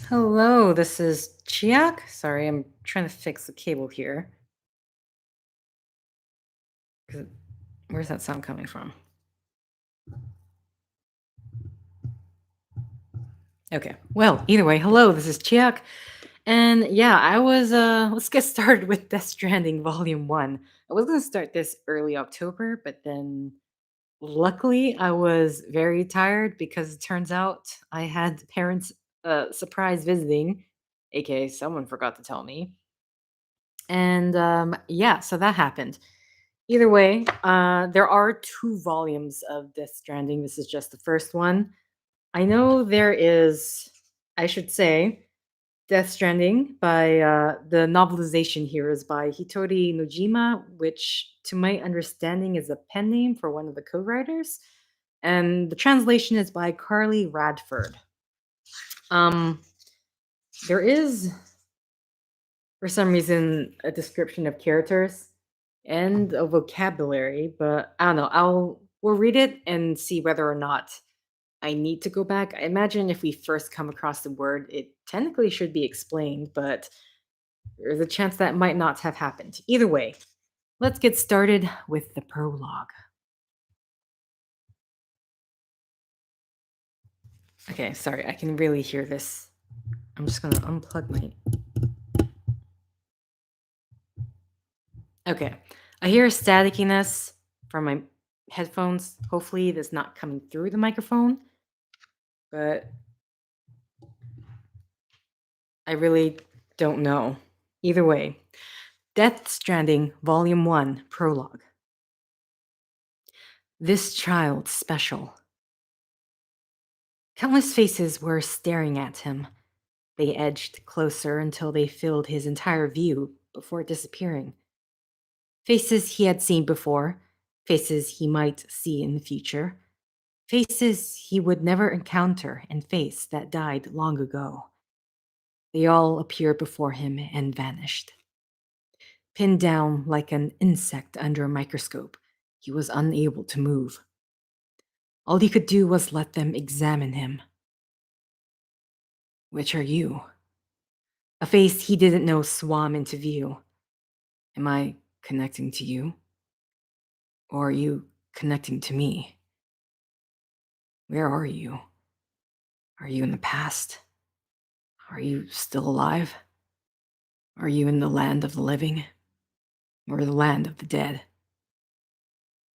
Hello, this is Chiak. Sorry, I'm trying to fix the cable here. 'Cause where's that sound coming from? Okay. Well, either way, hello, this is Chiak. And yeah, I was let's get started with Death Stranding Vol.1. I was gonna start this early October, but then luckily I was very tired because it turns out I had parents surprise visiting, aka someone forgot to tell me. And yeah, so that happened. Either way, there are two volumes of Death Stranding. This is just the first one. I know there is, I should say, Death Stranding by the novelization here is by Hitori Nojima, which, to my understanding, is a pen name for one of the co-writers, and the translation is by Carley Radford. Um, there is, for some reason, a description of characters and a vocabulary, but I don't know. We'll read it and see whether or not I need to go back. I imagine if we first come across the word, it technically should be explained, but there's a chance that might not have happened. Either way, let's get started with the prologue. Okay, sorry, I can really hear this. I'm just gonna unplug my. Okay, I hear staticiness from my headphones. Hopefully, that's not coming through the microphone, but I really don't know. Either way, Death Stranding Vol.1 Prologue. This child special. Countless faces were staring at him. They edged closer until they filled his entire view before disappearing. Faces he had seen before, faces he might see in the future, faces he would never encounter and face that died long ago. They all appeared before him and vanished. Pinned down like an insect under a microscope, he was unable to move. All he could do was let them examine him. Which are you? A face he didn't know swam into view. Am I connecting to you? Or are you connecting to me? Where are you? Are you in the past? Are you still alive? Are you in the land of the living? Or the land of the dead?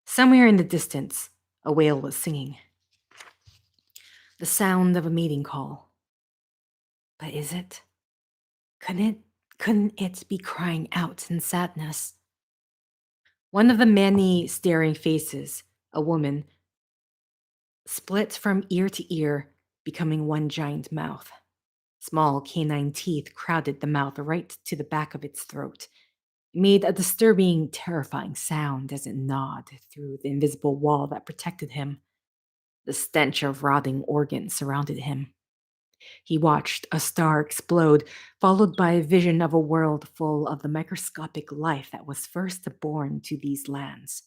Somewhere in the distance, a whale was singing. The sound of a mating call. But is it? Couldn't it be crying out in sadness? One of the many staring faces, a woman, split from ear to ear, becoming one giant mouth. Small canine teeth crowded the mouth right to the back of its throat. It made a disturbing, terrifying sound as it gnawed through the invisible wall that protected him. The stench of rotting organs surrounded him. He watched a star explode, followed by a vision of a world full of the microscopic life that was first born to these lands.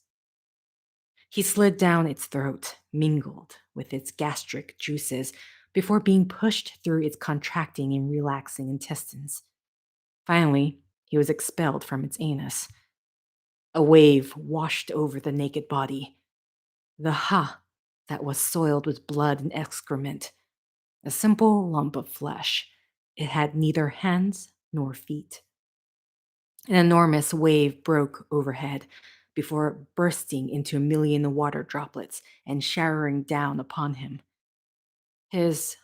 He slid down its throat, mingled with its gastric juices, before being pushed through its contracting and relaxing intestines. Finally, he was expelled from its anus. A wave washed over the naked body. The ha that was soiled with blood and excrement. A simple lump of flesh. It had neither hands nor feet. An enormous wave broke overhead before bursting into a million water droplets and showering down upon him. His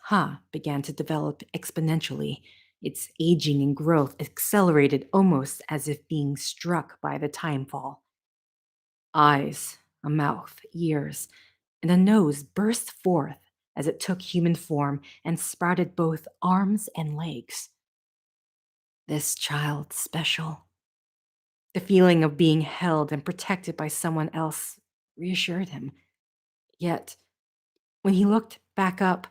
began to develop exponentially. Its aging and growth accelerated almost as if being struck by the time fall. Eyes, a mouth, ears, and a nose burst forth as it took human form and sprouted both arms and legs. This child special. The feeling of being held and protected by someone else reassured him. Yet, when he looked back up,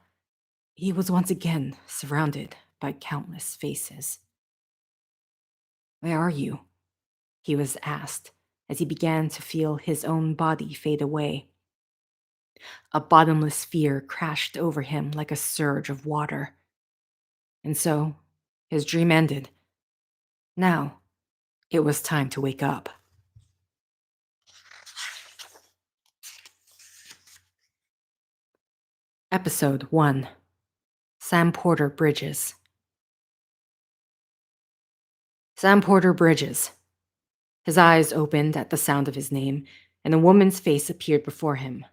he was once again surrounded by countless faces. Where are you? He was asked as he began to feel his own body fade away. A bottomless fear crashed over him like a surge of water. And so, his dream ended. Now, it was time to wake up. Episode 1. Sam Porter Bridges. Sam Porter Bridges. His eyes opened at the sound of his name, and a woman's face appeared before him.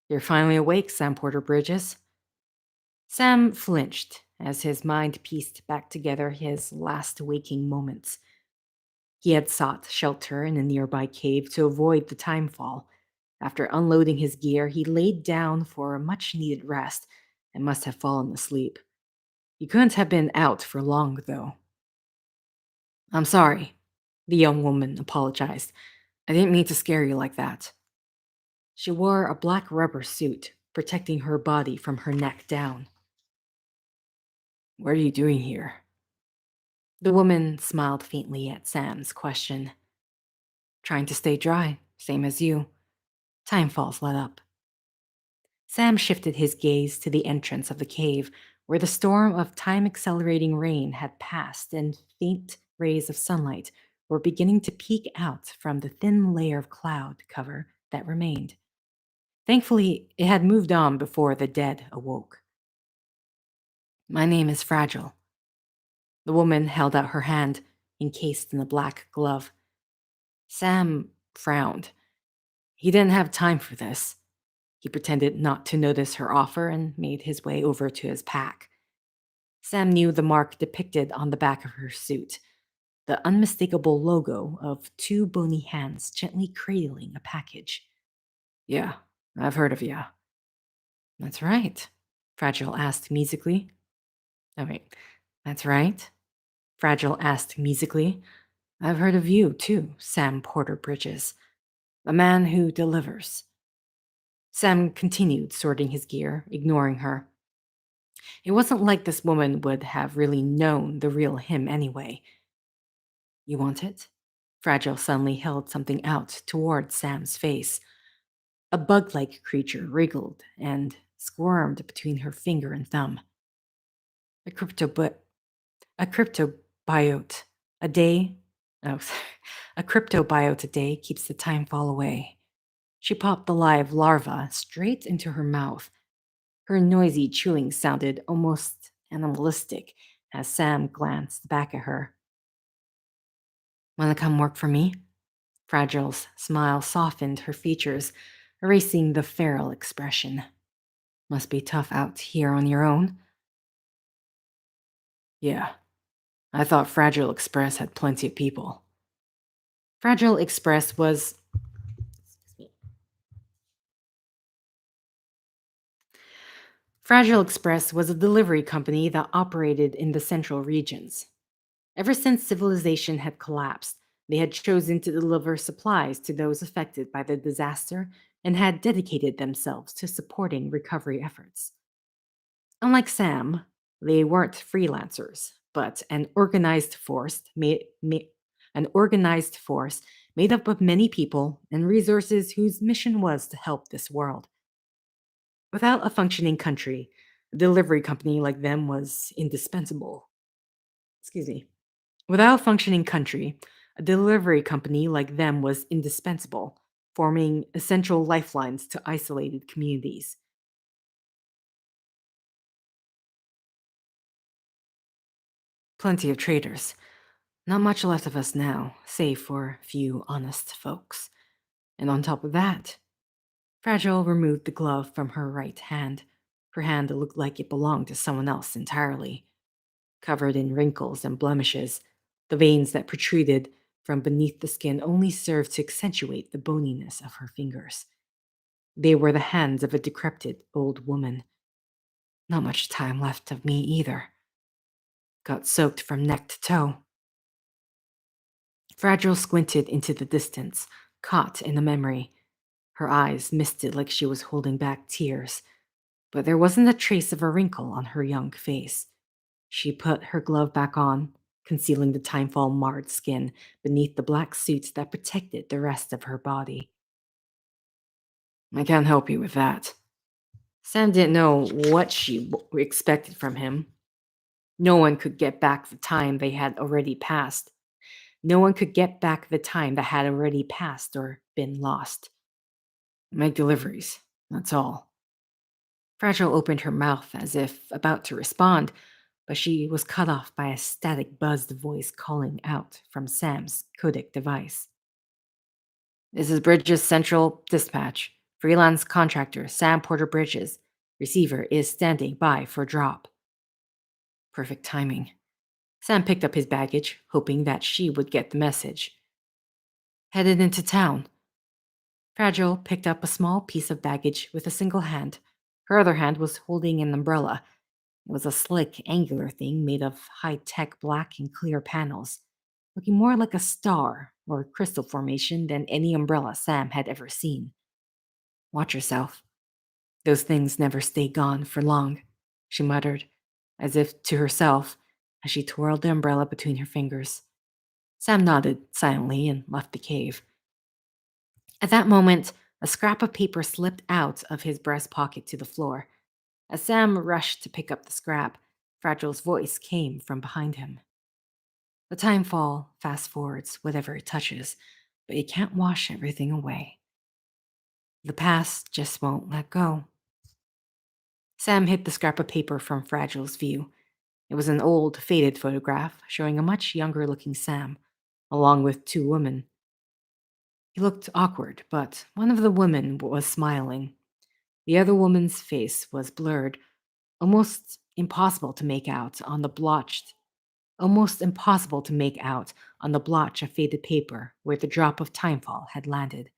You're finally awake, Sam Porter Bridges. Sam flinched as his mind pieced back together his last waking moments. He had sought shelter in a nearby cave to avoid the timefall. After unloading his gear, he laid down for a much-needed rest and must have fallen asleep. He couldn't have been out for long, though. I'm sorry, the young woman apologized. I didn't mean to scare you like that. She wore a black rubber suit, protecting her body from her neck down. What are you doing here? The woman smiled faintly at Sam's question. Trying to stay dry, same as you. Timefall's let up. Sam shifted his gaze to the entrance of the cave, where the storm of time-accelerating rain had passed and faint rays of sunlight were beginning to peek out from the thin layer of cloud cover that remained. Thankfully, it had moved on before the dead awoke. My name is Fragile. The woman held out her hand, encased in a black glove. Sam frowned. He didn't have time for this. He pretended not to notice her offer and made his way over to his pack. Sam knew the mark depicted on the back of her suit, the unmistakable logo of two bony hands gently cradling a package. Yeah, I've heard of ya. That's right, Fragile asked musically. Oh, wait, that's right, Fragile asked musically. I've heard of you, too, Sam Porter Bridges, the man who delivers. Sam continued sorting his gear, ignoring her. It wasn't like this woman would have really known the real him anyway. You want it? Fragile suddenly held something out toward Sam's face. A bug-like creature wriggled and squirmed between her finger and thumb. A cryptobiote. A day. Oh, a cryptobiote a day keeps the time fall away. She popped the live larva straight into her mouth. Her noisy chewing sounded almost animalistic as Sam glanced back at her. Wanna come work for me? Fragile's smile softened her features, erasing the feral expression. Must be tough out here on your own. Yeah, I thought Fragile Express had plenty of people. Fragile Express was Fragile Express was a delivery company that operated in the central regions. Ever since civilization had collapsed, they had chosen to deliver supplies to those affected by the disaster and had dedicated themselves to supporting recovery efforts. Unlike Sam, they weren't freelancers, but an organized force made up of many people and resources whose mission was to help this world. Without a functioning country, a delivery company like them was indispensable. Excuse me. Without a functioning country, a delivery company like them was indispensable, forming essential lifelines to isolated communities. Plenty of traders. Not much left of us now, save for a few honest folks. And on top of that, Fragile removed the glove from her right hand. Her hand looked like it belonged to someone else entirely. Covered in wrinkles and blemishes, the veins that protruded from beneath the skin only served to accentuate the boniness of her fingers. They were the hands of a decrepit old woman. Not much time left of me either. Got soaked from neck to toe. Fragile squinted into the distance, caught in the memory. Her eyes misted like she was holding back tears, but there wasn't a trace of a wrinkle on her young face. She put her glove back on, concealing the timefall marred skin beneath the black suit that protected the rest of her body. I can't help you with that. Sam didn't know what she expected from him. No one could get back the time they had already passed. No one could get back the time that had already passed or been lost. Make deliveries, that's all. Fragile opened her mouth as if about to respond, but she was cut off by a static buzzed voice calling out from Sam's codec device. This is Bridges Central Dispatch. Freelance contractor Sam Porter Bridges. Receiver is standing by for drop. Perfect timing. Sam picked up his baggage, hoping that she would get the message. Headed into town. Fragile picked up a small piece of baggage with a single hand. Her other hand was holding an umbrella. It was a slick, angular thing made of high-tech black and clear panels, looking more like a star or crystal formation than any umbrella Sam had ever seen. Watch yourself. Those things never stay gone for long, she muttered, as if to herself, as she twirled the umbrella between her fingers. Sam nodded silently and left the cave. At that moment, a scrap of paper slipped out of his breast pocket to the floor. As Sam rushed to pick up the scrap, Fragile's voice came from behind him. The time fall fast forwards whatever it touches, but it can't wash everything away. The past just won't let go. Sam hid the scrap of paper from Fragile's view. It was an old, faded photograph showing a much younger looking Sam, along with two women. He looked awkward, but one of the women was smiling. The other woman's face was blurred, almost impossible to make out on the blotch of faded paper where the drop of timefall had landed.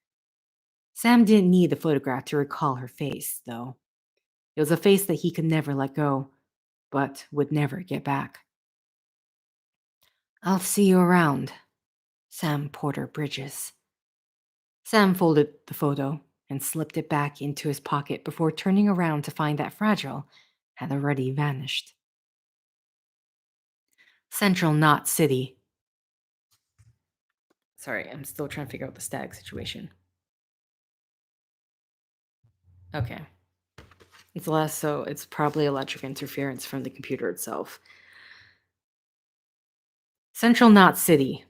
Sam didn't need the photograph to recall her face, though. It was a face that he could never let go, but would never get back. I'll see you around, Sam Porter Bridges. Sam folded the photo and slipped it back into his pocket before turning around to find that Fragile had already vanished. Central Knot City. Sorry, I'm still trying to figure out the stag situation. Okay. It's less so it's probably electric interference from the computer itself. Central Knot City.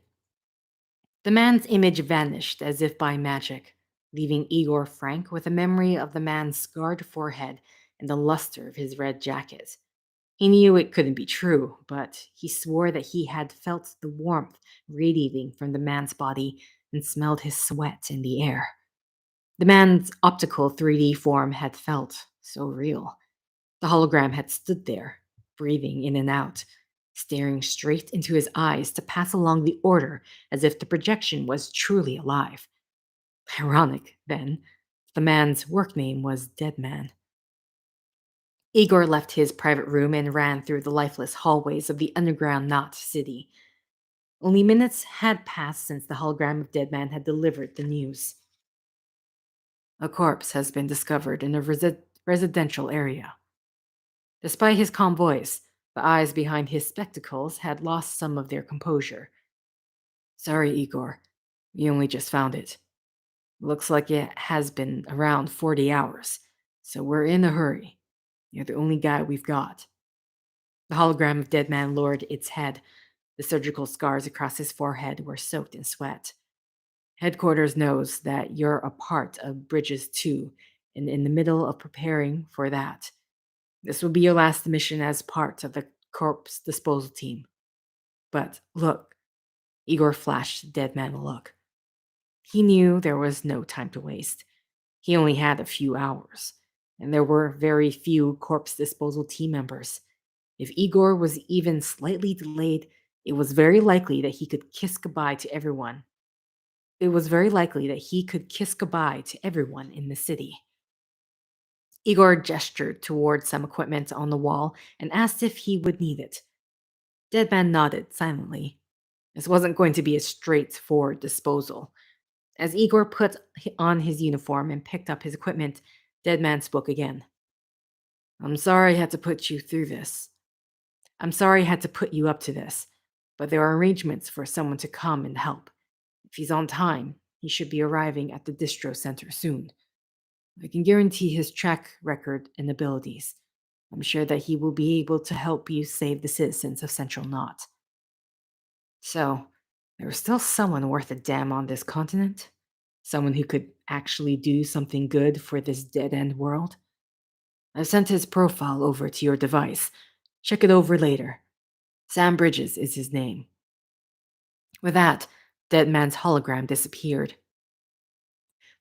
The man's image vanished as if by magic, leaving Igor Frank with a memory of the man's scarred forehead and the luster of his red jacket. He knew it couldn't be true, but he swore that he had felt the warmth radiating from the man's body and smelled his sweat in the air. The man's optical 3D form had felt so real. The hologram had stood there, breathing in and out, staring straight into his eyes to pass along the order as if the projection was truly alive. Ironic, then, the man's work name was Dead Man. Igor left his private room and ran through the lifeless hallways of the underground Knot City. Only minutes had passed since the hologram of Dead Man had delivered the news. A corpse has been discovered in a residential area. Despite his calm voice, the eyes behind his spectacles had lost some of their composure. Sorry, Igor. We only just found it. Looks like it has been around 40 hours, so we're in a hurry. You're the only guy we've got. The hologram of Dead Man lowered its head. The surgical scars across his forehead were soaked in sweat. Headquarters knows that you're a part of Bridges 2 and in the middle of preparing for that. This will be your last mission as part of the corpse disposal team. But look, Igor flashed Dead Man a look. He knew there was no time to waste. He only had a few hours, and there were very few corpse disposal team members. If Igor was even slightly delayed, it was very likely that he could kiss goodbye to everyone. It was very likely that he could kiss goodbye to everyone in the city. Igor gestured toward some equipment on the wall and asked if he would need it. Deadman nodded silently. This wasn't going to be a straightforward disposal. As Igor put on his uniform and picked up his equipment, Deadman spoke again. I'm sorry I had to put you through this. I'm sorry I had to put you up to this, but there are arrangements for someone to come and help. If he's on time, he should be arriving at the distro center soon. I can guarantee his track record and abilities. I'm sure that he will be able to help you save the citizens of Central Knot. So, there was still someone worth a damn on this continent? Someone who could actually do something good for this dead end world? I've sent his profile over to your device. Check it over later. Sam Bridges is his name. With that, Dead Man's hologram disappeared.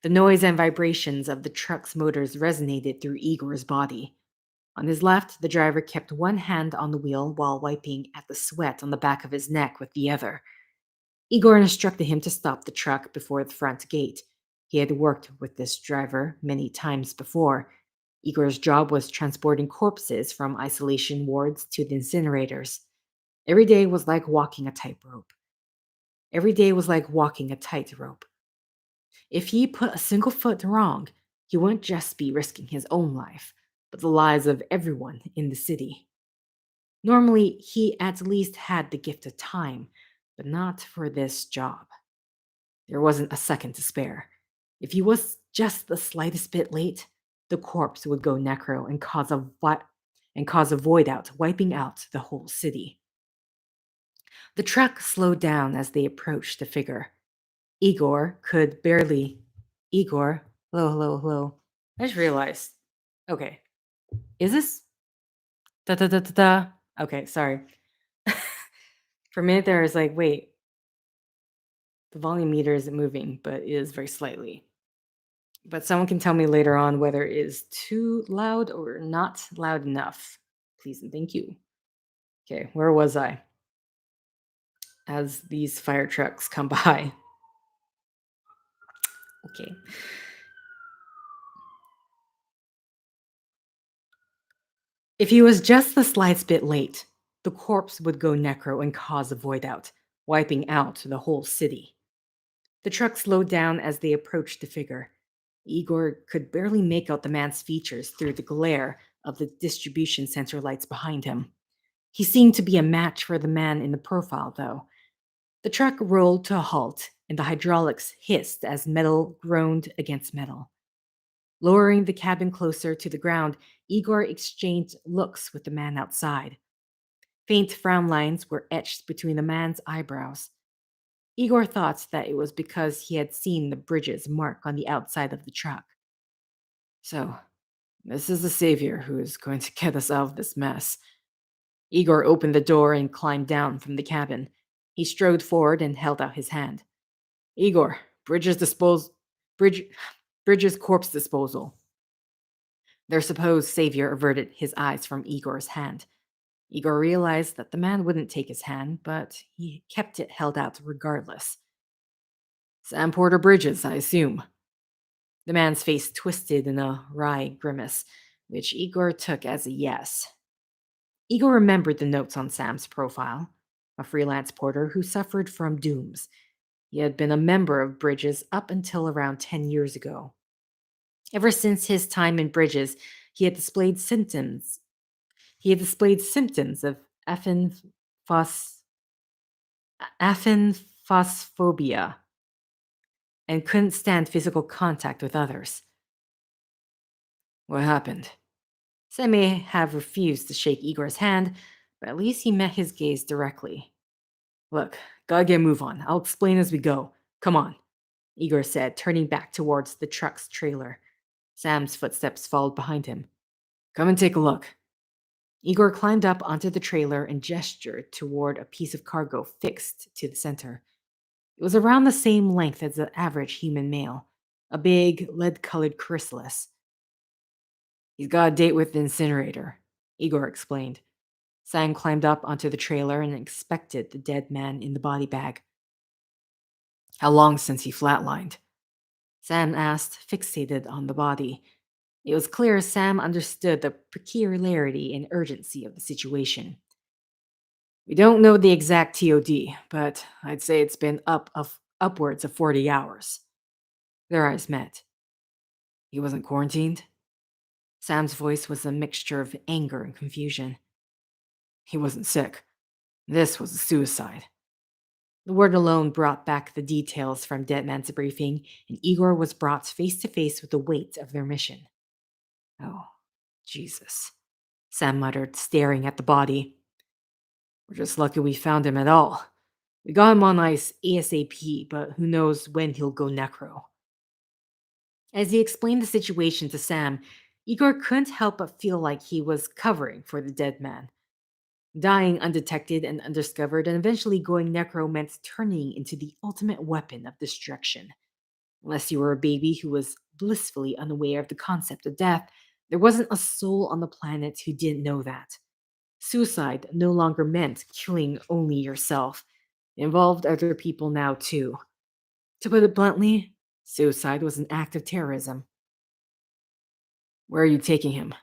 The noise and vibrations of the truck's motors resonated through Igor's body. On his left, the driver kept one hand on the wheel while wiping at the sweat on the back of his neck with the other. Igor instructed him to stop the truck before the front gate. He had worked with this driver many times before. Igor's job was transporting corpses from isolation wards to the incinerators. Every day was like walking a tightrope. Every day was like walking a tightrope. If he put a single foot wrong, he wouldn't just be risking his own life, but the lives of everyone in the city. Normally, he at least had the gift of time, but not for this job. There wasn't a second to spare. If he was just the slightest bit late, the corpse would go necro and cause a void out, wiping out the whole city. The truck slowed down as they approached the figure. Igor could barely. Igor, hello, hello, hello. I just realized. Okay, is this? Da da da da da. Okay, sorry. For a minute there, I was like, wait, the volume meter isn't moving, but it is very slightly. But someone can tell me later on whether it is too loud or not loud enough. Please and thank you. Okay, where was I? As these fire trucks come by. Okay. If he was just the slightest bit late, the corpse would go necro and cause a void out, wiping out the whole city. The truck slowed down as they approached the figure. Igor could barely make out the man's features through the glare of the distribution center lights behind him. He seemed to be a match for the man in the profile, though. The truck rolled to a halt, and the hydraulics hissed as metal groaned against metal. Lowering the cabin closer to the ground, Igor exchanged looks with the man outside. Faint frown lines were etched between the man's eyebrows. Igor thought that it was because he had seen the Bridges mark on the outside of the truck. So, this is the savior who is going to get us out of this mess. Igor opened the door and climbed down from the cabin. He strode forward and held out his hand. Igor, Bridges corpse disposal. Their supposed savior averted his eyes from Igor's hand. Igor realized that the man wouldn't take his hand, but he kept it held out regardless. Sam Porter Bridges, I assume. The man's face twisted in a wry grimace, which Igor took as a yes. Igor remembered the notes on Sam's profile, a freelance porter who suffered from dooms. He had been a member of Bridges up until around 10 years ago. Ever since his time in Bridges, he had displayed symptoms. Of aphenphosphobia and couldn't stand physical contact with others. What happened? Sam may have refused to shake Igor's hand, but at least he met his gaze directly. Look, gotta get a move on. I'll explain as we go. Come on, Igor said, turning back towards the truck's trailer. Sam's footsteps followed behind him. Come and take a look. Igor climbed up onto the trailer and gestured toward a piece of cargo fixed to the center. It was around the same length as the average human male, a big, lead-colored chrysalis. He's got a date with the incinerator, Igor explained. Sam climbed up onto the trailer and inspected the dead man in the body bag. How long since he flatlined? Sam asked, fixated on the body. It was clear Sam understood the peculiarity and urgency of the situation. We don't know the exact TOD, but I'd say it's been upwards of 40 hours. Their eyes met. He wasn't quarantined? Sam's voice was a mixture of anger and confusion. He wasn't sick. This was a suicide. The word alone brought back the details from Dead Man's briefing, and Igor was brought face to face with the weight of their mission. Oh, Jesus. Sam muttered, staring at the body. We're just lucky we found him at all. We got him on ice ASAP, but who knows when he'll go necro. As he explained the situation to Sam, Igor couldn't help but feel like he was covering for the dead man. Dying undetected and undiscovered, and eventually going necro meant turning into the ultimate weapon of destruction. Unless you were a baby who was blissfully unaware of the concept of death, there wasn't a soul on the planet who didn't know that. Suicide no longer meant killing only yourself. It involved other people now, too. To put it bluntly, suicide was an act of terrorism. Where are you taking him?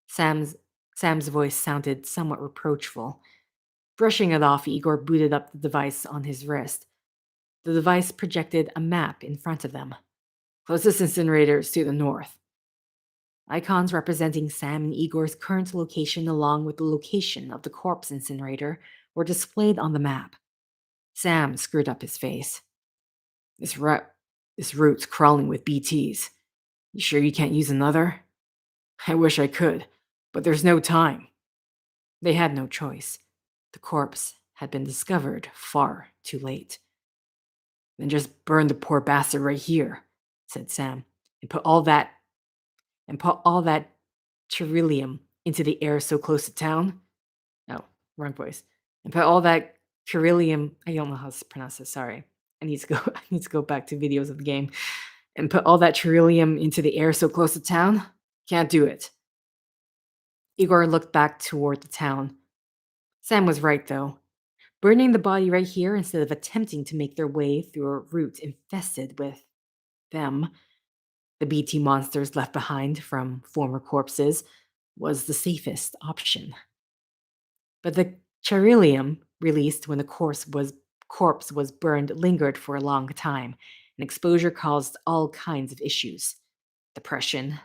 Sam's Sam's voice sounded somewhat reproachful. Brushing it off, Igor booted up the device on his wrist. The device projected a map in front of them. Closest incinerator is to the north. Icons representing Sam and Igor's current location along with the location of the corpse incinerator were displayed on the map. Sam screwed up his face. This route's crawling with BTs. You sure you can't use another? I wish I could, but there's no time. They had no choice. The corpse had been discovered far too late. Then just burn the poor bastard right here, said Sam, and put all that beryllium into the air so close to town. No, wrong voice. And put all that beryllium. I don't know how to pronounce this. Sorry. I need to go. I need to go back to videos of the game. And put all that beryllium into the air so close to town. Can't do it. Igor looked back toward the town. Sam was right, though. Burning the body right here instead of attempting to make their way through a route infested with them, the BT monsters left behind from former corpses, was the safest option. But the cheryllium released when the corpse was burned lingered for a long time, and exposure caused all kinds of issues: depression,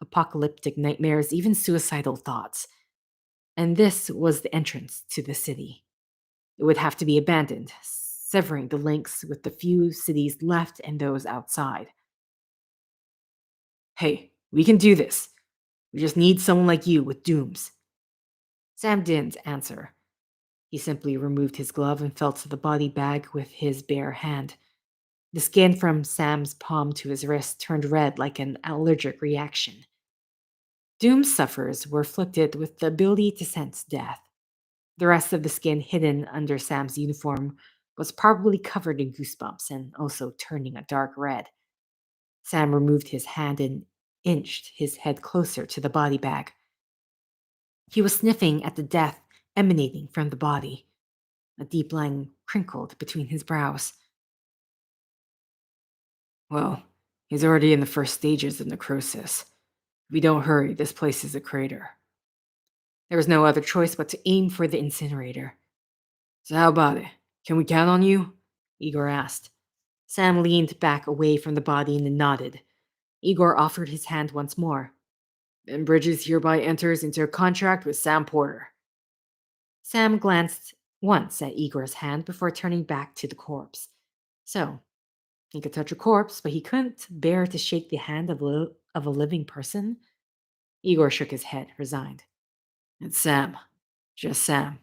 apocalyptic nightmares, even suicidal thoughts. And this was the entrance to the city. It would have to be abandoned, severing the links with the few cities left and those outside. Hey, we can do this. We just need someone like you with dooms. Sam didn't answer. He simply removed his glove and felt the body bag with his bare hand. The skin from Sam's palm to his wrist turned red like an allergic reaction. Doom sufferers were afflicted with the ability to sense death. The rest of the skin hidden under Sam's uniform was probably covered in goosebumps and also turning a dark red. Sam removed his hand and inched his head closer to the body bag. He was sniffing at the death emanating from the body. A deep line crinkled between his brows. Well, he's already in the first stages of necrosis. If we don't hurry, this place is a crater. There was no other choice but to aim for the incinerator. So how about it? Can we count on you? Igor asked. Sam leaned back away from the body and nodded. Igor offered his hand once more. Then Bridges hereby enters into a contract with Sam Porter. Sam glanced once at Igor's hand before turning back to the corpse. So, he could touch a corpse, but he couldn't bear to shake the hand of a living person? Igor shook his head, resigned. It's Sam. Just Sam.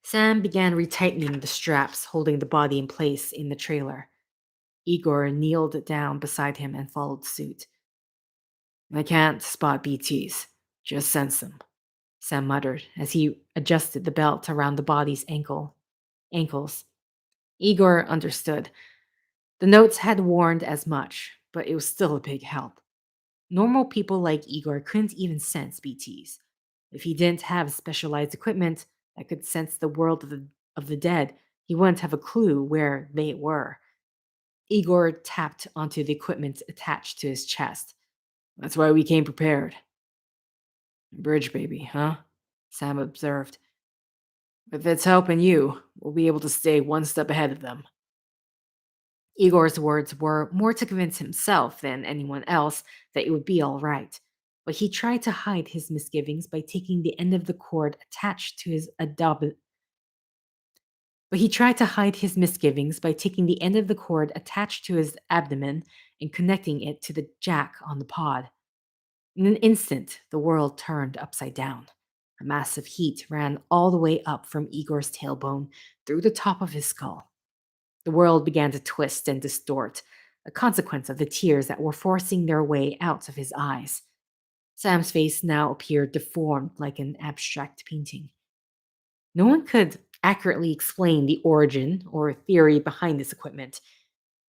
Sam began retightening the straps holding the body in place in the trailer. Igor kneeled down beside him and followed suit. I can't spot BTs, just sense them, Sam muttered as he adjusted the belt around the body's ankles. Igor understood. The notes had warned as much, but it was still a big help. Normal people like Igor couldn't even sense BTs. If he didn't have specialized equipment that could sense the world of the dead, he wouldn't have a clue where they were. Igor tapped onto the equipment attached to his chest. That's why we came prepared. Bridge baby, huh? Sam observed. If it's helping you, we'll be able to stay one step ahead of them. Igor's words were more to convince himself than anyone else that it would be all right, but he tried to hide his misgivings by taking the end of the cord attached to his abdomen and connecting it to the jack on the pod. In an instant, the world turned upside down. A massive heat ran all the way up from Igor's tailbone through the top of his skull. The world began to twist and distort, a consequence of the tears that were forcing their way out of his eyes. Sam's face now appeared deformed like an abstract painting. No one could accurately explain the origin or theory behind this equipment.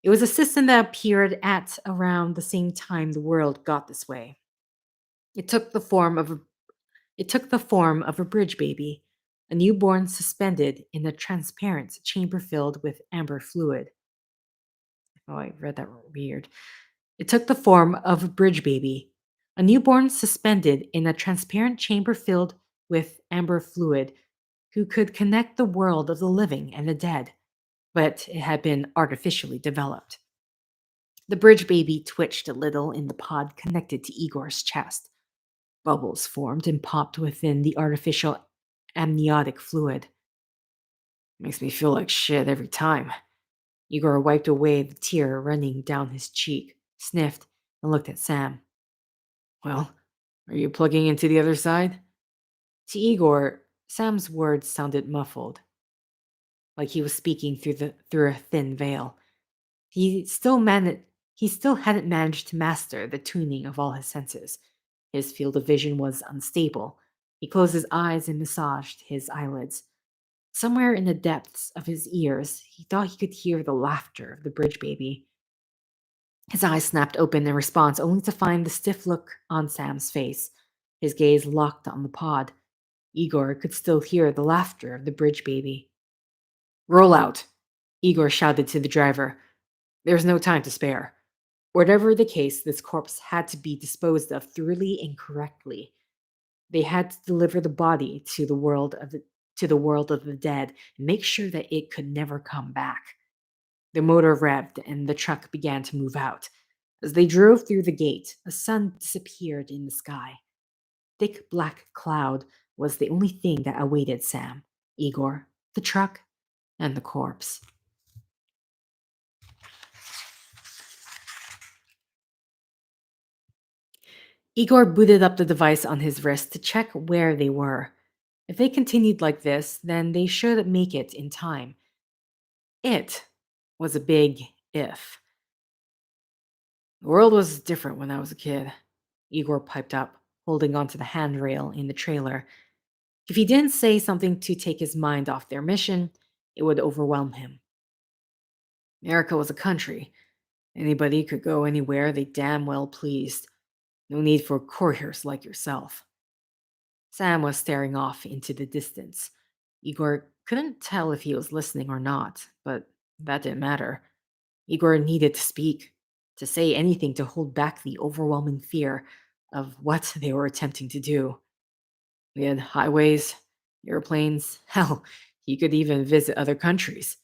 It was a system that appeared at around the same time the world got this way. It took the form of a, it took the form of a bridge baby, a newborn suspended in a transparent chamber filled with amber fluid. Oh, I read that weird. It took the form of a bridge baby, a newborn suspended in a transparent chamber filled with amber fluid, who could connect the world of the living and the dead, but it had been artificially developed. The bridge baby twitched a little in the pod connected to Igor's chest. Bubbles formed and popped within the artificial amniotic fluid. Makes me feel like shit every time. Igor wiped away the tear running down his cheek, sniffed, and looked at Sam. Well, are you plugging into the other side? To Igor, Sam's words sounded muffled, like he was speaking through a thin veil. He still managed he still hadn't managed to master the tuning of all his senses. His field of vision was unstable. He closed his eyes and massaged his eyelids. Somewhere in the depths of his ears, he thought he could hear the laughter of the bridge baby. His eyes snapped open in response, only to find the stiff look on Sam's face. His gaze locked on the pod. Igor could still hear the laughter of the bridge baby. Roll out, Igor shouted to the driver. There's no time to spare. Whatever the case, this corpse had to be disposed of thoroughly and correctly. They had to deliver the body to the world of the dead and make sure that it could never come back. The motor revved and the truck began to move out. As they drove through the gate, a sun disappeared in the sky. Thick black cloud was the only thing that awaited Sam, Igor, the truck, and the corpse. Igor booted up the device on his wrist to check where they were. If they continued like this, then they should make it in time. It was a big if. The world was different when I was a kid, Igor piped up, holding onto the handrail in the trailer. If he didn't say something to take his mind off their mission, it would overwhelm him. America was a country. Anybody could go anywhere they damn well pleased. No need for couriers like yourself. Sam was staring off into the distance. Igor couldn't tell if he was listening or not, but that didn't matter. Igor needed to speak, to say anything to hold back the overwhelming fear of what they were attempting to do. We had highways, airplanes, hell, he could even visit other countries.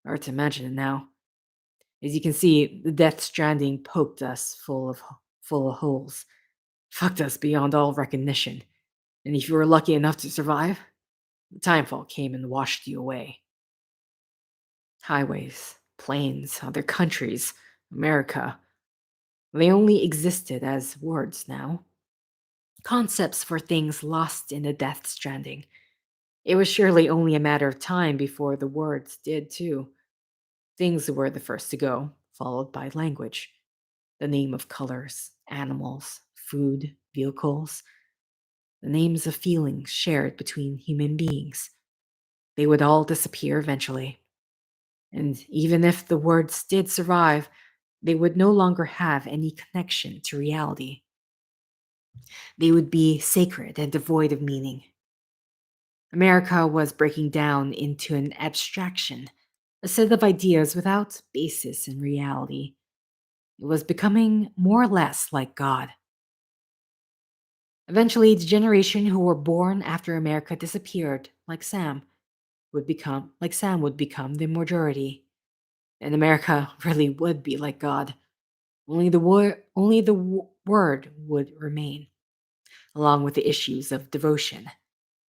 Hard to imagine it now. As you can see, the Death Stranding poked us full of holes, fucked us beyond all recognition. And if you were lucky enough to survive, the timefall came and washed you away. Highways, planes, other countries, America. They only existed as words now. Concepts for things lost in the Death Stranding. It was surely only a matter of time before the words did too. Things were the first to go, followed by language. The name of colors, animals, food, vehicles. The names of feelings shared between human beings. They would all disappear eventually. And even if the words did survive, they would no longer have any connection to reality. They would be sacred and devoid of meaning. America was breaking down into an abstraction, a set of ideas without basis in reality. It was becoming more or less like God. Eventually, the generation who were born after America disappeared, Sam would become the majority. And America really would be like God. Only the word would remain, along with the issues of devotion,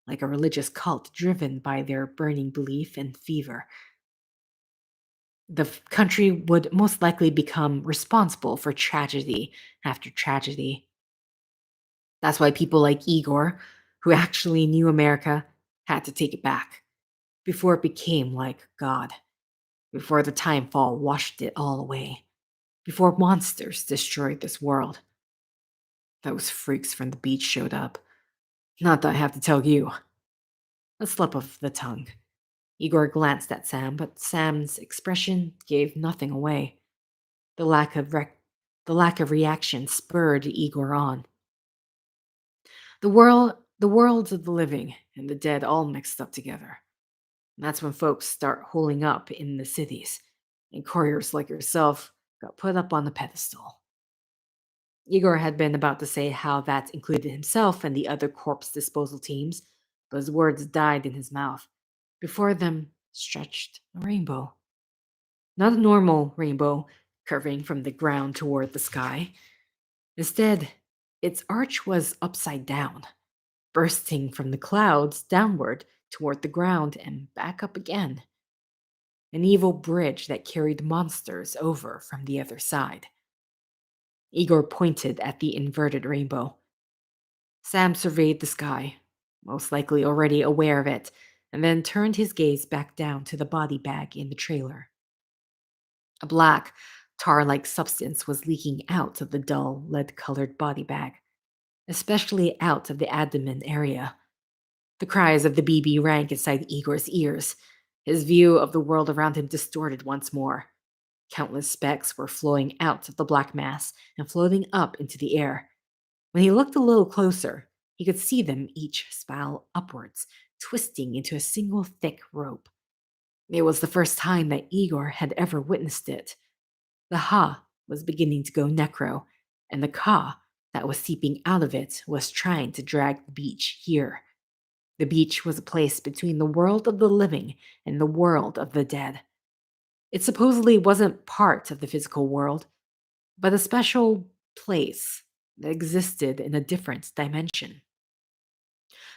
like a religious cult driven by their burning belief and fever. The country would most likely become responsible for tragedy after tragedy. That's why people like Igor, who actually knew America, had to take it back before it became like God, before the timefall washed it all away, before monsters destroyed this world. Those freaks from the beach showed up. Not that I have to tell you. A slip of the tongue. Igor glanced at Sam, but Sam's expression gave nothing away. The lack of the lack of reaction spurred Igor on. The worlds of the living and the dead all mixed up together. And that's when folks start holing up in the cities, and couriers like yourself got put up on the pedestal. Igor had been about to say how that included himself and the other corpse disposal teams, but his words died in his mouth. Before them stretched a rainbow. Not a normal rainbow curving from the ground toward the sky. Instead, its arch was upside down, bursting from the clouds downward toward the ground and back up again. An evil bridge that carried monsters over from the other side. Igor pointed at the inverted rainbow. Sam surveyed the sky, most likely already aware of it, and then turned his gaze back down to the body bag in the trailer. A black, tar like substance was leaking out of the dull, lead colored body bag, especially out of the abdomen area. The cries of the BB rang inside Igor's ears, his view of the world around him distorted once more. Countless specks were flowing out of the black mass and floating up into the air. When he looked a little closer, he could see them each spiral upwards, twisting into a single thick rope. It was the first time that Igor had ever witnessed it. The Ha was beginning to go necro, and the Ka that was seeping out of it was trying to drag the beach here. The beach was a place between the world of the living and the world of the dead. It supposedly wasn't part of the physical world, but a special place that existed in a different dimension.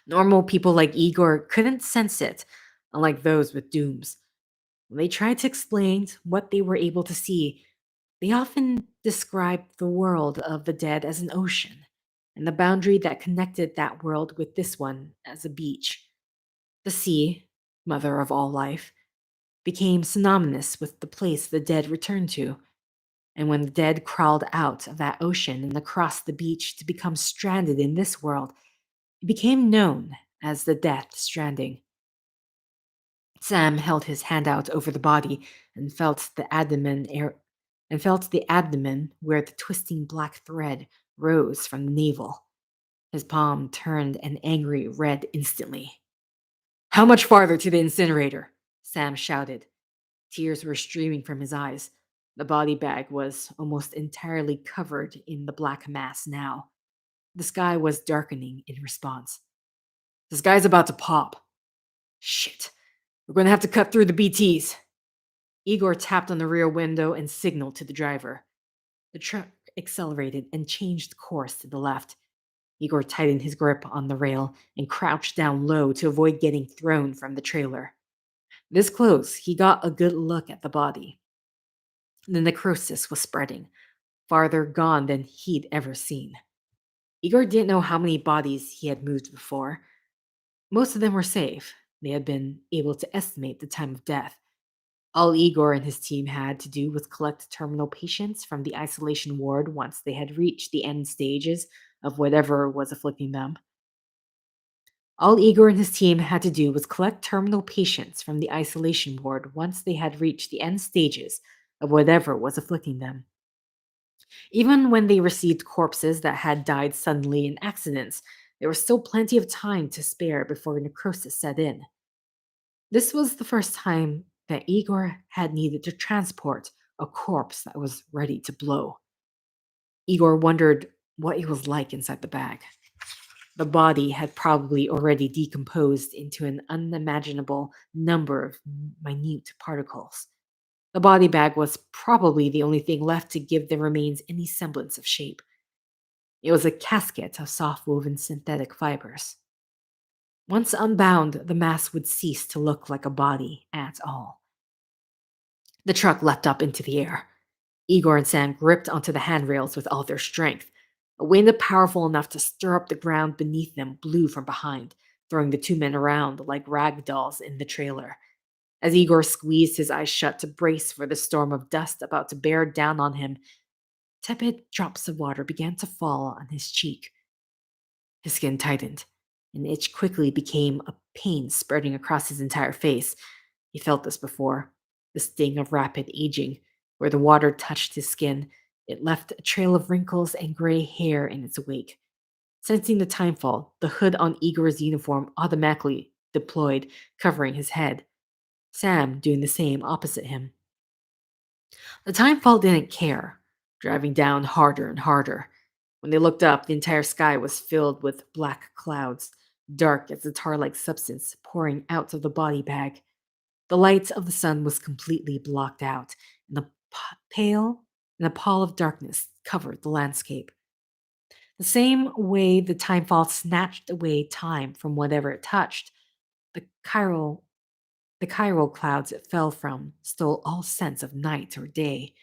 Normal people like Igor couldn't sense it, unlike those with dooms. When they tried to explain what they were able to see, they often described the world of the dead as an ocean, and the boundary that connected that world with this one as a beach. The sea, mother of all life, became synonymous with the place the dead returned to. And when the dead crawled out of that ocean and across the beach to become stranded in this world, it became known as the Death Stranding. Sam held his hand out over the body and felt the abdomen where the twisting black thread rose from the navel. His palm turned an angry red instantly. "How much farther to the incinerator?" Sam shouted. Tears were streaming from his eyes. The body bag was almost entirely covered in the black mass now. The sky was darkening in response. "This guy's about to pop." "Shit. We're going to have to cut through the BTs." Igor tapped on the rear window and signaled to the driver. The truck accelerated and changed course to the left. Igor tightened his grip on the rail and crouched down low to avoid getting thrown from the trailer. This close, he got a good look at the body. The necrosis was spreading, farther gone than he'd ever seen. Igor didn't know how many bodies he had moved before. Most of them were safe. They had been able to estimate the time of death. All Igor and his team had to do was collect terminal patients from the isolation ward once they had reached the end stages of whatever was afflicting them. All Igor and his team had to do was collect terminal patients from the isolation ward once they had reached the end stages of whatever was afflicting them. Even when they received corpses that had died suddenly in accidents, there was still plenty of time to spare before necrosis set in. This was the first time that Igor had needed to transport a corpse that was ready to blow. Igor wondered what it was like inside the bag. The body had probably already decomposed into an unimaginable number of minute particles. The body bag was probably the only thing left to give the remains any semblance of shape. It was a casket of soft woven synthetic fibers. Once unbound, the mass would cease to look like a body at all. The truck leapt up into the air. Igor and Sam gripped onto the handrails with all their strength. A wind powerful enough to stir up the ground beneath them blew from behind, throwing the two men around like rag dolls in the trailer. As Igor squeezed his eyes shut to brace for the storm of dust about to bear down on him, tepid drops of water began to fall on his cheek. His skin tightened. An itch quickly became a pain spreading across his entire face. He felt this before. The sting of rapid aging. Where the water touched his skin, it left a trail of wrinkles and gray hair in its wake. Sensing the timefall, the hood on Igor's uniform automatically deployed, covering his head. Sam doing the same opposite him. The timefall didn't care, driving down harder and harder. When they looked up, the entire sky was filled with black clouds, dark as the tar-like substance pouring out of the body bag. The light of the sun was completely blocked out, and pale and a pall of darkness covered the landscape. The same way the timefall snatched away time from whatever it touched, the chiral the chiral clouds it fell from stole all sense of night or day.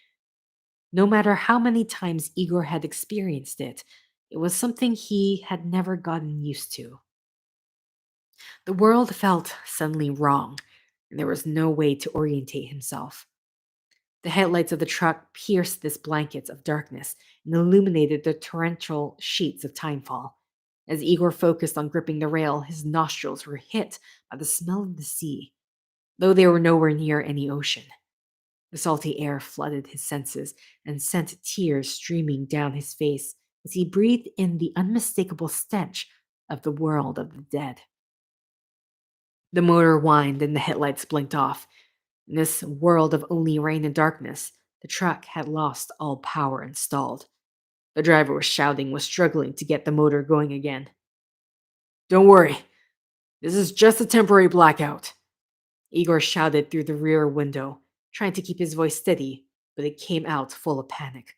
No matter how many times Igor had experienced it, it was something he had never gotten used to. The world felt suddenly wrong, and there was no way to orientate himself. The headlights of the truck pierced this blanket of darkness and illuminated the torrential sheets of timefall. As Igor focused on gripping the rail, his nostrils were hit by the smell of the sea, though they were nowhere near any ocean. The salty air flooded his senses and sent tears streaming down his face as he breathed in the unmistakable stench of the world of the dead. The motor whined and the headlights blinked off. In this world of only rain and darkness, the truck had lost all power and stalled. The driver was struggling to get the motor going again. "Don't worry, this is just a temporary blackout," Igor shouted through the rear window, trying to keep his voice steady, but it came out full of panic.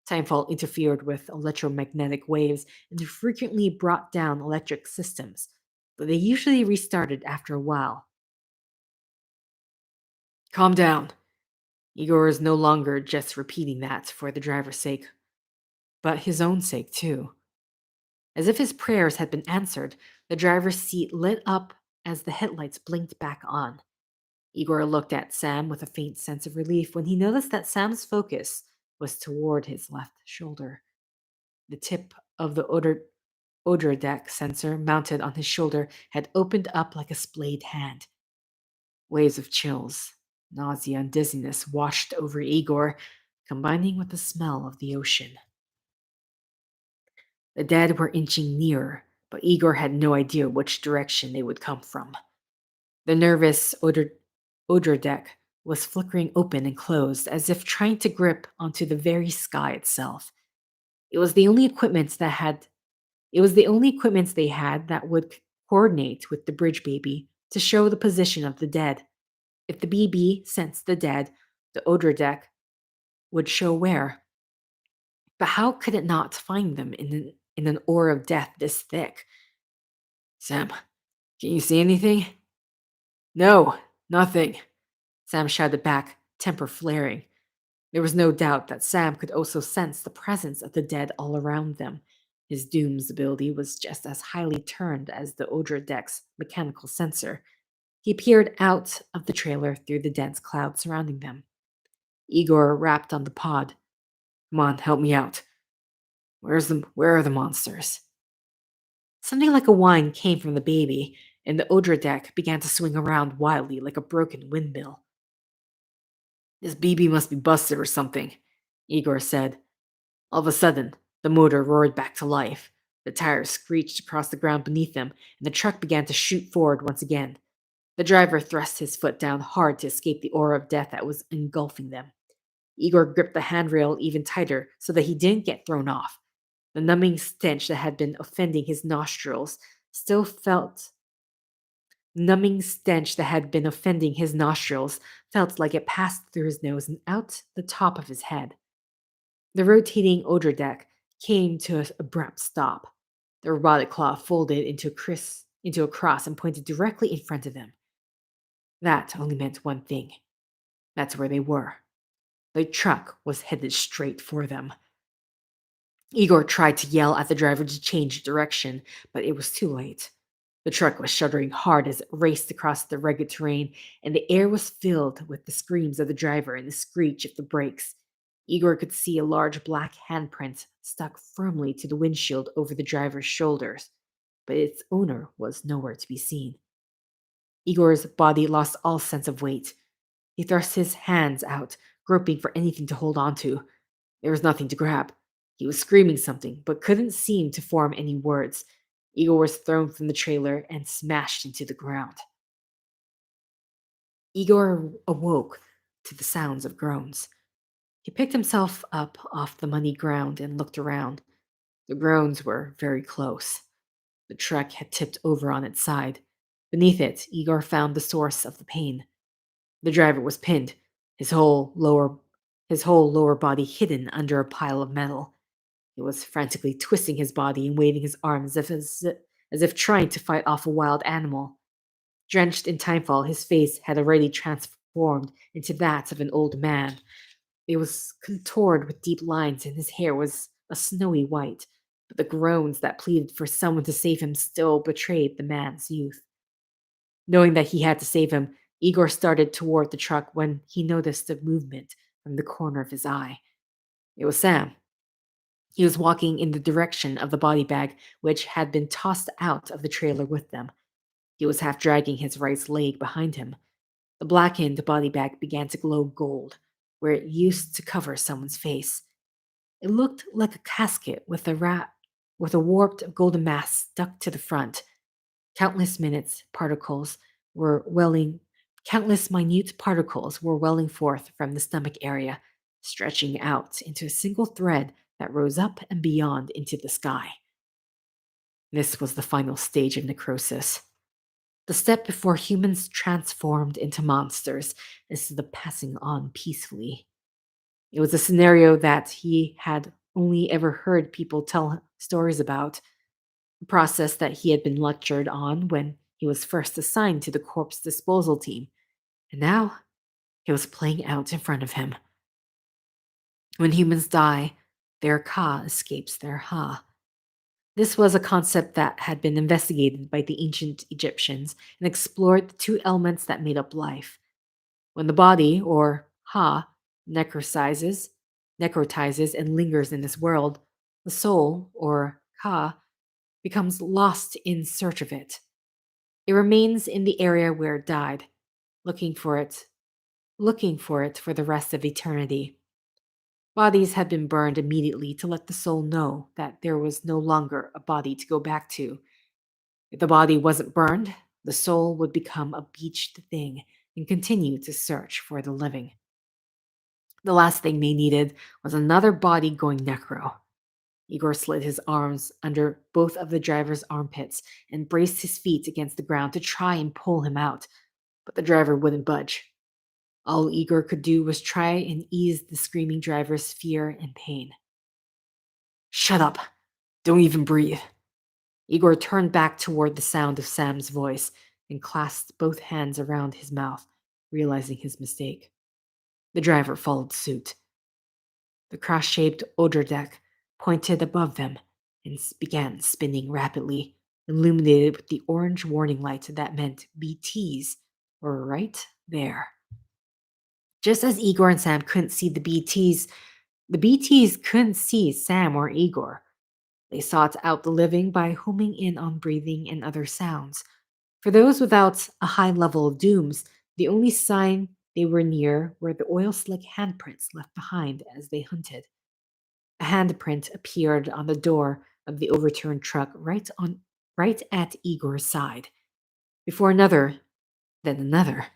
Timefall interfered with electromagnetic waves and frequently brought down electric systems, but they usually restarted after a while. "Calm down." Igor was no longer just repeating that for the driver's sake, but his own sake too. As if his prayers had been answered, the driver's seat lit up as the headlights blinked back on. Igor looked at Sam with a faint sense of relief when he noticed that Sam's focus was toward his left shoulder. The tip of the odor deck sensor mounted on his shoulder had opened up like a splayed hand. Waves of chills, nausea, and dizziness washed over Igor, combining with the smell of the ocean. The dead were inching nearer, but Igor had no idea which direction they would come from. The nervous odor deck was flickering open and closed as if trying to grip onto the very sky itself. It was the only equipment they had that would coordinate with the bridge baby to show the position of the dead. If the BB sensed the dead, the odor deck would show where. But how could it not find them in an aura of death this thick? "Sam, can you see anything?" "No, nothing," Sam shouted back, temper flaring. There was no doubt that Sam could also sense the presence of the dead all around them. His Doom's ability was just as highly turned as the Odra deck's mechanical sensor. He peered out of the trailer through the dense cloud surrounding them. Igor rapped on the pod. "Come on, help me out. Where are the monsters?" Something like a whine came from the baby, and the Odra deck began to swing around wildly like a broken windmill. "This BB must be busted or something," Igor said. All of a sudden, the motor roared back to life. The tires screeched across the ground beneath them, and the truck began to shoot forward once again. The driver thrust his foot down hard to escape the aura of death that was engulfing them. Igor gripped the handrail even tighter so that he didn't get thrown off. The numbing stench that had been offending his nostrils still felt numbing stench that had been offending his nostrils felt like it passed through his nose and out the top of his head. The rotating odor deck came to an abrupt stop. The robotic claw folded into a cross and pointed directly in front of them. That only meant one thing. That's where they were. The truck was headed straight for them. Igor tried to yell at the driver to change direction, but it was too late. The truck was shuddering hard as it raced across the rugged terrain, and the air was filled with the screams of the driver and the screech of the brakes. Igor could see a large black handprint stuck firmly to the windshield over the driver's shoulders, but its owner was nowhere to be seen. Igor's body lost all sense of weight. He thrust his hands out, groping for anything to hold on to. There was nothing to grab. He was screaming something, but couldn't seem to form any words. Igor was thrown from the trailer and smashed into the ground. Igor awoke to the sounds of groans. He picked himself up off the muddy ground and looked around. The groans were very close. The truck had tipped over on its side. Beneath it, Igor found the source of the pain. The driver was pinned, his whole lower his whole lower body hidden under a pile of metal. He was frantically twisting his body and waving his arms as if trying to fight off a wild animal. Drenched in timefall, his face had already transformed into that of an old man. It was contoured with deep lines, and his hair was a snowy white. But the groans that pleaded for someone to save him still betrayed the man's youth. Knowing that he had to save him, Igor started toward the truck when he noticed a movement from the corner of his eye. It was Sam. He was walking in the direction of the body bag, which had been tossed out of the trailer with them. He was half dragging his right leg behind him. The blackened body bag began to glow gold, where it used to cover someone's face. It looked like a casket with a warped golden mask stuck to the front. Countless minutes particles were welling Countless minute particles were welling forth from the stomach area, stretching out into a single thread that rose up and beyond into the sky. This was the final stage of necrosis. The step before humans transformed into monsters instead of passing on peacefully. It was a scenario that he had only ever heard people tell stories about, a process that he had been lectured on when he was first assigned to the corpse disposal team, and now it was playing out in front of him. When humans die, their ka escapes their ha. This was a concept that had been investigated by the ancient Egyptians and explored the two elements that made up life. When the body, or ha, necrotizes, necrotizes and lingers in this world, the soul, or ka, becomes lost in search of it. It remains in the area where it died, looking for it, for the rest of eternity. Bodies had been burned immediately to let the soul know that there was no longer a body to go back to. If the body wasn't burned, the soul would become a beached thing and continue to search for the living. The last thing they needed was another body going necro. Igor slid his arms under both of the driver's armpits and braced his feet against the ground to try and pull him out, but the driver wouldn't budge. All Igor could do was try and ease the screaming driver's fear and pain. Shut up! Don't even breathe! Igor turned back toward the sound of Sam's voice and clasped both hands around his mouth, realizing his mistake. The driver followed suit. The cross-shaped odor deck pointed above them and began spinning rapidly, illuminated with the orange warning light that meant BTs were right there. Just as Igor and Sam couldn't see the BTs couldn't see Sam or Igor. They sought out the living by homing in on breathing and other sounds. For those without a high level of dooms, the only sign they were near were the oil slick handprints left behind as they hunted. A handprint appeared on the door of the overturned truck right at Igor's side. Before another, then another,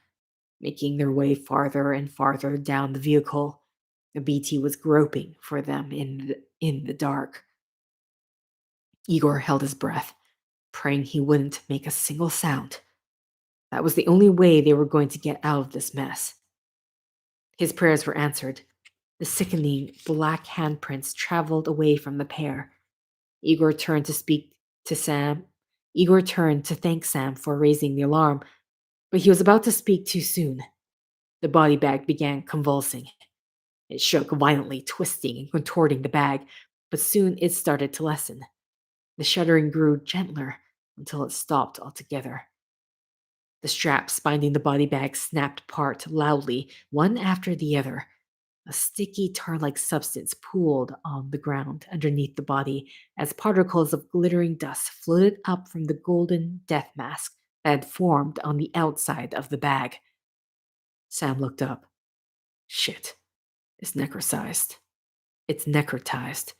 making their way farther and farther down the vehicle. The BT was groping for them in the dark. Igor held his breath, praying he wouldn't make a single sound. That was the only way they were going to get out of this mess. His prayers were answered. The sickening black handprints traveled away from the pair. Igor turned to speak to Sam. Igor turned to thank Sam for raising the alarm, but he was about to speak too soon. The body bag began convulsing. It shook violently, twisting and contorting the bag, but soon it started to lessen. The shuddering grew gentler until it stopped altogether. The straps binding the body bag snapped apart loudly, one after the other. A sticky tar-like substance pooled on the ground underneath the body as particles of glittering dust floated up from the golden death mask that had formed on the outside of the bag. Sam looked up. Shit. It's necrotized. It's necrotized.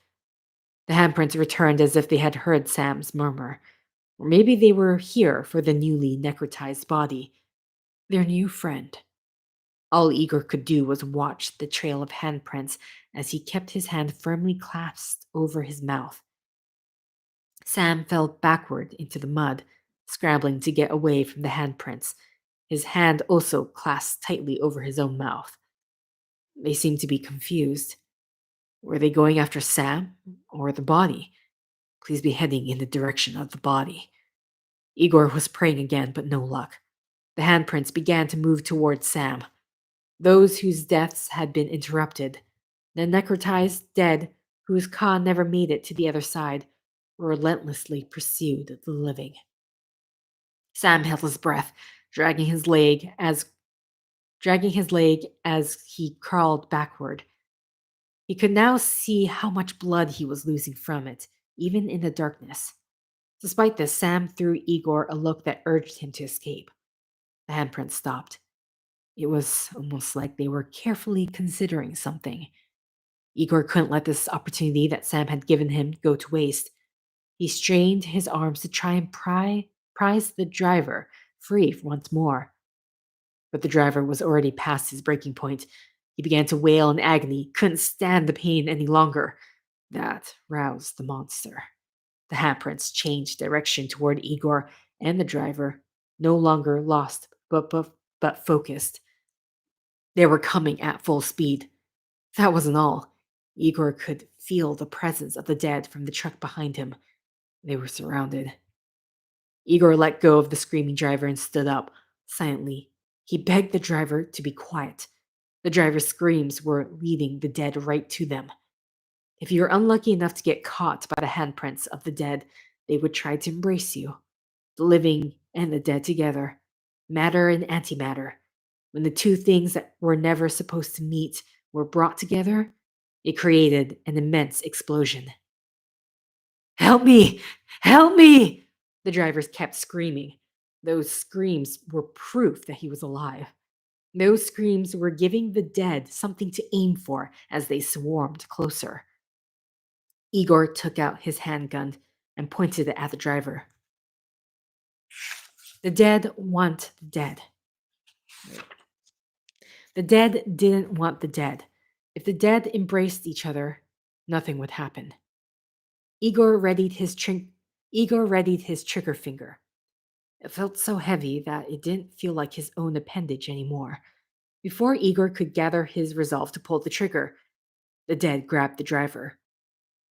The handprints returned as if they had heard Sam's murmur. Or maybe they were here for the newly necrotized body. Their new friend. All Igor could do was watch the trail of handprints as he kept his hand firmly clasped over his mouth. Sam fell backward into the mud, scrambling to get away from the handprints, his hand also clasped tightly over his own mouth. They seemed to be confused. Were they going after Sam or the body? Please be heading in the direction of the body. Igor was praying again, but no luck. The handprints began to move towards Sam. Those whose deaths had been interrupted, the necrotized dead whose Ka never made it to the other side, relentlessly pursued the living. Sam held his breath, dragging his leg as he crawled backward. He could now see how much blood he was losing from it, even in the darkness. Despite this, Sam threw Igor a look that urged him to escape. The handprint stopped. It was almost like they were carefully considering something. Igor couldn't let this opportunity that Sam had given him go to waste. He strained his arms to try and prise the driver free once more. But the driver was already past his breaking point. He began to wail in agony, couldn't stand the pain any longer. That roused the monster. The handprints changed direction toward Igor and the driver, no longer lost but focused. They were coming at full speed. That wasn't all. Igor could feel the presence of the dead from the truck behind him. They were surrounded. Igor let go of the screaming driver and stood up, silently. He begged the driver to be quiet. The driver's screams were leading the dead right to them. If you were unlucky enough to get caught by the handprints of the dead, they would try to embrace you. The living and the dead together. Matter and antimatter. When the two things that were never supposed to meet were brought together, it created an immense explosion. Help me! Help me! The drivers kept screaming. Those screams were proof that he was alive. Those screams were giving the dead something to aim for as they swarmed closer. Igor took out his handgun and pointed it at the driver. The dead want the dead. The dead didn't want the dead. If the dead embraced each other, nothing would happen. Igor readied his trigger finger. It felt so heavy that it didn't feel like his own appendage anymore. Before Igor could gather his resolve to pull the trigger, the dead grabbed the driver.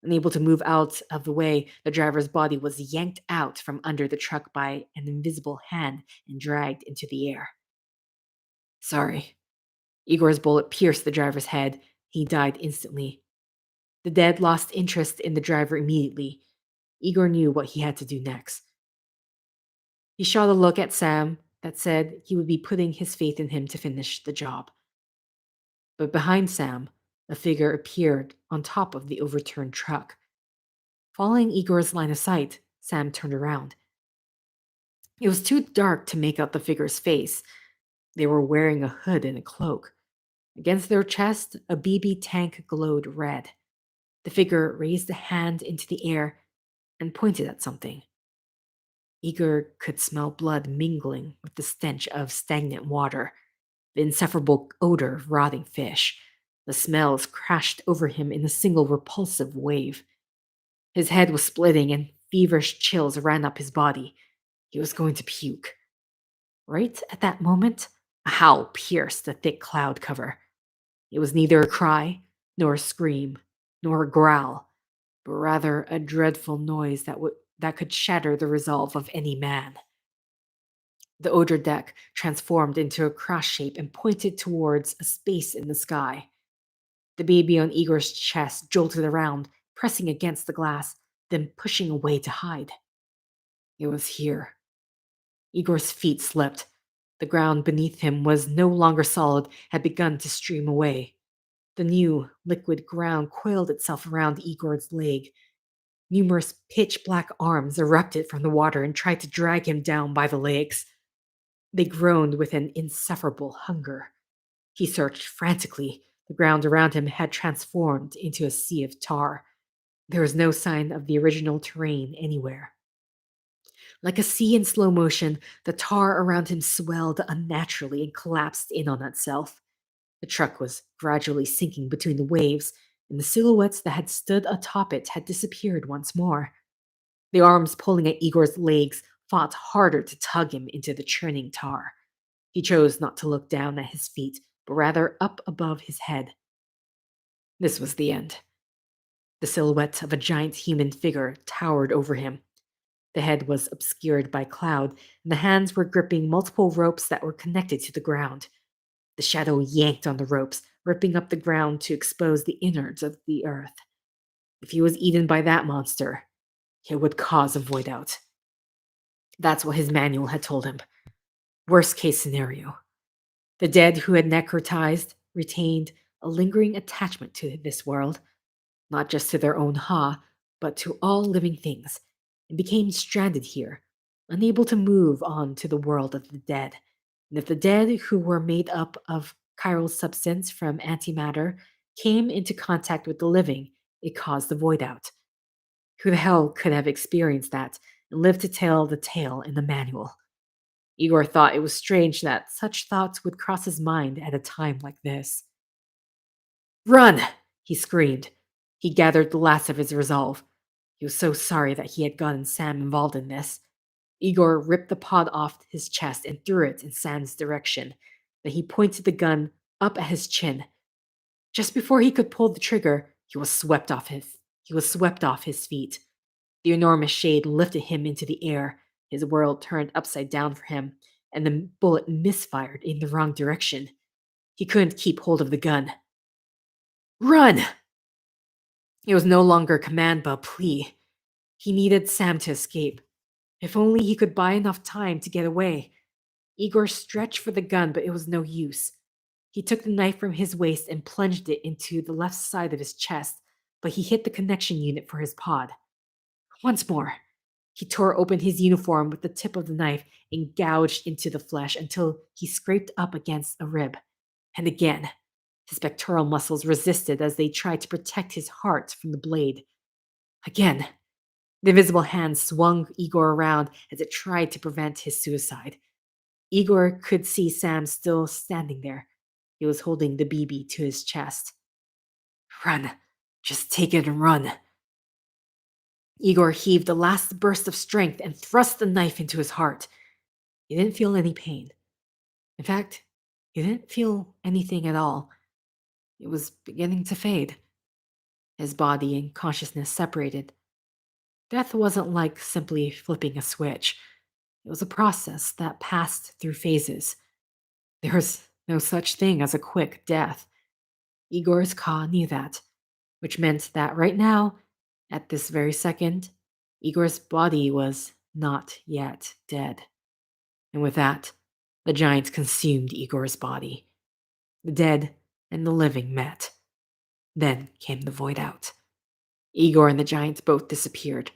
Unable to move out of the way, the driver's body was yanked out from under the truck by an invisible hand and dragged into the air. Sorry. Igor's bullet pierced the driver's head. He died instantly. The dead lost interest in the driver immediately. Igor knew what he had to do next. He shot a look at Sam that said he would be putting his faith in him to finish the job. But behind Sam, a figure appeared on top of the overturned truck. Following Igor's line of sight, Sam turned around. It was too dark to make out the figure's face. They were wearing a hood and a cloak. Against their chest, a BB tank glowed red. The figure raised a hand into the air and pointed at something. Igor could smell blood mingling with the stench of stagnant water, the insufferable odor of rotting fish. The smells crashed over him in a single repulsive wave. His head was splitting and feverish chills ran up his body. He was going to puke. Right at that moment, a howl pierced the thick cloud cover. It was neither a cry, nor a scream, nor a growl, but rather a dreadful noise that could shatter the resolve of any man. The odor deck transformed into a cross shape and pointed towards a space in the sky. The baby on Igor's chest jolted around, pressing against the glass, then pushing away to hide. It was here. Igor's feet slipped. The ground beneath him was no longer solid, had begun to stream away. The new, liquid ground coiled itself around Igor's leg. Numerous pitch black arms erupted from the water and tried to drag him down by the legs. They groaned with an insufferable hunger. He searched frantically. The ground around him had transformed into a sea of tar. There was no sign of the original terrain anywhere. Like a sea in slow motion, the tar around him swelled unnaturally and collapsed in on itself. The truck was gradually sinking between the waves, and the silhouettes that had stood atop it had disappeared once more. The arms pulling at Igor's legs fought harder to tug him into the churning tar. He chose not to look down at his feet, but rather up above his head. This was the end. The silhouette of a giant human figure towered over him. The head was obscured by cloud, and the hands were gripping multiple ropes that were connected to the ground. The shadow yanked on the ropes, ripping up the ground to expose the innards of the earth. If he was eaten by that monster, it would cause a void out. That's what his manual had told him. Worst case scenario. The dead who had necrotized retained a lingering attachment to this world, not just to their own but to all living things, and became stranded here, unable to move on to the world of the dead. And if the dead who were made up of chiral substance from antimatter came into contact with the living, it caused the void out. Who the hell could have experienced that and lived to tell the tale in the manual? Igor thought it was strange that such thoughts would cross his mind at a time like this. Run! He screamed. He gathered the last of his resolve. He was so sorry that he had gotten Sam involved in this. Igor ripped the pod off his chest and threw it in Sam's direction. Then he pointed the gun up at his chin. Just before he could pull the trigger, he was swept off his feet. The enormous shade lifted him into the air. His world turned upside down for him, and the bullet misfired in the wrong direction. He couldn't keep hold of the gun. Run! It was no longer a command but a plea. He needed Sam to escape. If only he could buy enough time to get away. Igor stretched for the gun, but it was no use. He took the knife from his waist and plunged it into the left side of his chest, but he hit the connection unit for his pod. Once more, he tore open his uniform with the tip of the knife and gouged into the flesh until he scraped up against a rib. And again, his pectoral muscles resisted as they tried to protect his heart from the blade. Again, the invisible hand swung Igor around as it tried to prevent his suicide. Igor could see Sam still standing there. He was holding the BB to his chest. Run. Just take it and run. Igor heaved a last burst of strength and thrust the knife into his heart. He didn't feel any pain. In fact, he didn't feel anything at all. It was beginning to fade. His body and consciousness separated. Death wasn't like simply flipping a switch. It was a process that passed through phases. There was no such thing as a quick death. Igor's Ka knew that, which meant that right now, at this very second, Igor's body was not yet dead. And with that, the giants consumed Igor's body. The dead and the living met. Then came the void out. Igor and the giants both disappeared.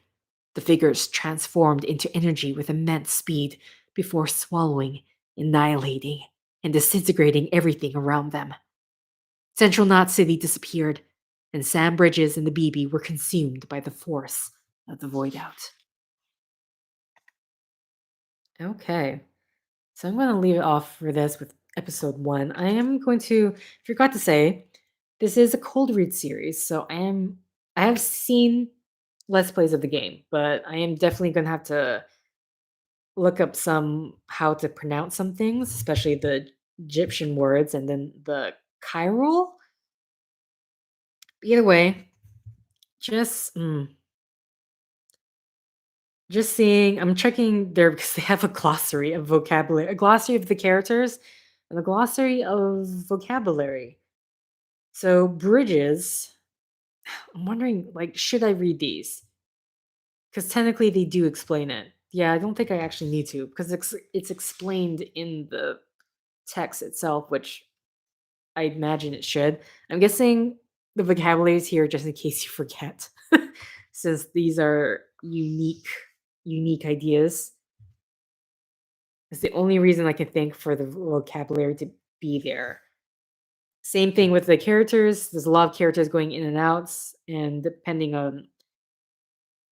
The figures transformed into energy with immense speed before swallowing, annihilating, and disintegrating everything around them. Central Knot City disappeared, and Sam Bridges and the BB were consumed by the force of the void out. Okay, so I'm going to leave it off for this with episode 1. I am going to, forgot to say, this is a cold read series, so I have seen Let's Plays of the game, but I am definitely going to have to look up how to pronounce some things, especially the Egyptian words and then the chiral. Either way, just seeing, I'm checking there because they have a glossary of vocabulary, a glossary of the characters, and a glossary of vocabulary. So Bridges I'm wondering, like, should I read these? Because technically they do explain it. Yeah, I don't think I actually need to because it's explained in the text itself, which I imagine it should. I'm guessing the vocabulary is here just in case you forget, since these are unique ideas. It's the only reason I can think for the vocabulary to be there. Same thing with the characters. There's a lot of characters going in and outs, and depending on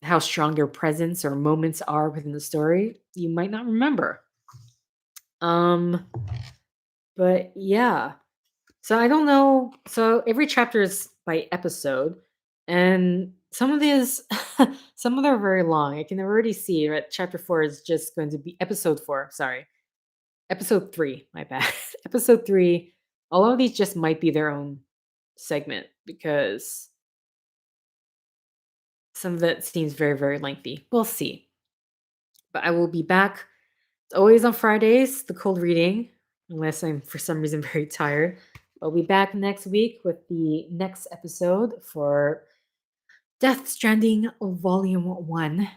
how strong their presence or moments are within the story, you might not remember. Um, but yeah. So I don't know. So every chapter is by episode, and some of these, some of them are very long. I can already see that chapter 4 is just going to be episode 4. Sorry, episode 3. My bad. Episode 3. All of these just might be their own segment because some of it seems very lengthy. We'll see. But I will be back. It's always on Fridays, the cold reading, unless I'm for some reason very tired. I'll be back next week with the next episode for Death Stranding Vol.1.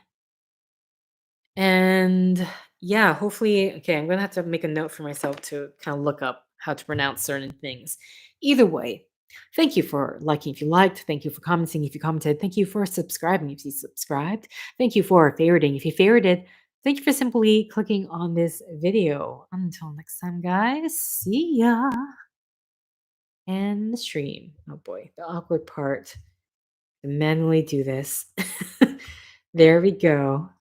And yeah, hopefully, okay, I'm gonna have to make a note for myself to kind of look up how to pronounce certain things. Either way, thank you for liking if you liked. Thank you for commenting if you commented. Thank you for subscribing if you subscribed. Thank you for favoriting if you favorited. Thank you for simply clicking on this video. Until next time, guys, see ya. And the stream. Oh boy, the awkward part. To manually do this. There we go.